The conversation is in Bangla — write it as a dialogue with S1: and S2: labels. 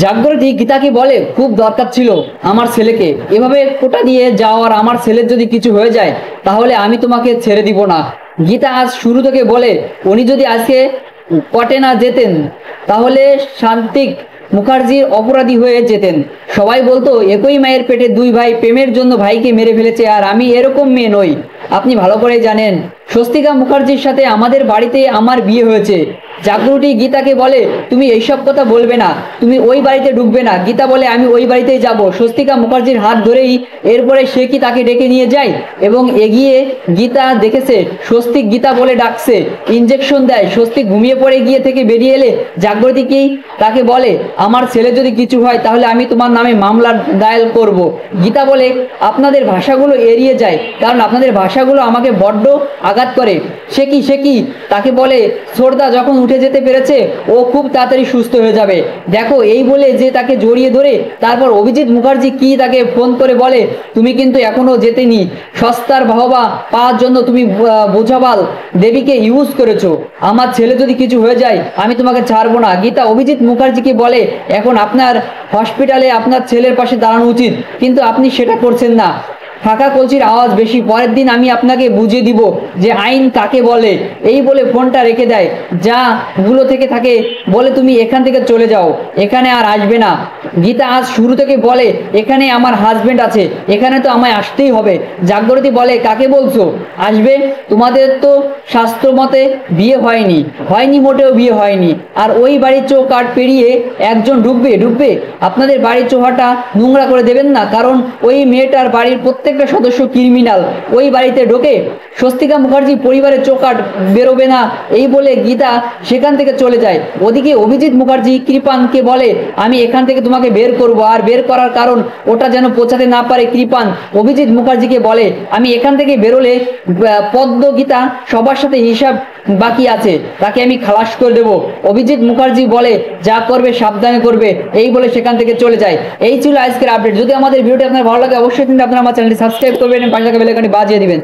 S1: জাগ্রতী গীতাকে বলে, খুব দরকার ছিল আমার ছেলেকে এভাবে কোটা দিয়ে যাওয়ার, আমার ছেলের যদি কিছু হয়ে যায় তাহলে আমি তোমাকে ছেড়ে দিব না। গীতা আজ শুরু থেকে বলে, উনি যদি আজকে কোর্টে না যেতেন তাহলে শান্তিক মুখার্জির অপরাধী হয়ে যেতেন। সবাই বলতো একই মায়ের পেটে দুই ভাই, প্রেমের জন্য ভাইকে মেরে ফেলেছে, আর আমি এরকম মেয়ে নই। আপনি ভালো করেই জানেন স্বস্তিকা মুখার্জির সাথে আমাদের বাড়িতে আমার বিয়ে হয়েছে। জাগরুটি গীতাকে বলে, তুমি এইসব কথা বলবে না, তুমি ওই বাড়িতে ঢুকবে না। গীতা বলে, আমি ওই বাড়িতেই যাব। স্বস্তিকা মুখার্জির হাত ধরেই এরপরে সে কি তাকে ডেকে নিয়ে যায় এবং এগিয়ে গীতা দেখেছে স্বস্তিক গীতা বলে ডাকছে, ইঞ্জেকশন দেয়। স্বস্তিক ঘুমিয়ে পড়ে গিয়ে থেকে বেরিয়ে এলে জাগরতী কি তাকে বলে, আমার ছেলে যদি কিছু হয় তাহলে আমি তোমার নামে মামলা দায়ের করব। গীতা বলে, আপনাদের ভাষাগুলো এড়িয়ে যায়, কারণ আপনাদের ভাষাগুলো আমাকে বড্ড আঘাত করে। সে কি তাকে বলে, শ্রদ্ধা যখন উঠে যেতে পেরেছে ও খুব তাড়াতাড়ি সুস্থ হয়ে যাবে, দেখো। এই বলে যে তাকে জড়িয়ে ধরে তারপর অভিজিৎ মুখার্জি কি তাকে ফোন করে বলে, তুমি কিন্তু এখনো যেতেনি, সস্তার বাহবা পাওয়ার জন্য তুমি বোঝাবাল দেবীকে ইউজ করেছো। আমার ছেলে যদি কিছু হয়ে যায় আমি তোমাকে ছাড়বো না। গীতা অভিজিৎ মুখার্জিকে বলে, এখন আপনার হসপিটালে আপনার ছেলের পাশে দাঁড়ানো উচিত, কিন্তু আপনি সেটা করছেন না। ফাঁকা কলসির আওয়াজ বেশি, পরের দিন আমি আপনাকে বুঝিয়ে দিব যে আইন কাকে বলে। এই বলে ফোনটা রেখে দেয়। যা গুলো থেকে থাকে বলে, তুমি এখান থেকে চলে যাও, এখানে আর আসবে না। গীতা আজ শুরু থেকে বলে, এখানে আমার হাজবেন্ড আছে, এখানে তো আমায় আসতেই হবে। জাগরতী বলে, কাকে বলছো আসবে? তোমাদের তো শাস্ত্র মতে বিয়ে হয়নি, মোটেও বিয়ে হয়নি। আর ওই বাড়ির চৌকাঠ পেরিয়ে একজন ঢুকবে। আপনাদের বাড়ির চৌহাটা নোংরা করে দেবেন না, কারণ ওই মেয়েটার বাড়ির প্রত্যেকটা সদস্য ক্রিমিনাল। ওই বাড়িতে ঢোকে স্বস্তিকা মুখার্জি পরিবারের চৌকাঠ বেরোবে না। এই বলে গীতা সেখান থেকে চলে যায়। ওদিকে অভিজিৎ মুখার্জি কৃপানকে বলে, আমি এখান থেকে তোমাকে বের করব, আর বের করার কারণ ওটা যেন পৌঁছাতে না পারে। কৃপান অভিজিৎ মুখার্জিকে বলে, আমি এখান থেকে বেরোলে পদ্ম গীতা সবার সাথে হিসাব বাকি আছে, তাকে আমি খালাস করে দেবো। অভিজিৎ মুখার্জি বলে, যা করবে সাবধানে করবে। এই বলে সেখান থেকে চলে যায়। এই ছিল আজকের আপডেট। যদি আমাদের ভিডিওটি আপনার ভালো লাগে অবশ্যই কিন্তু আপনারা আমার চ্যানেলটি সাবস্ক্রাইব করবেন এবং পাশে থাকা বেল আইকনটি বাজিয়ে দিবেন।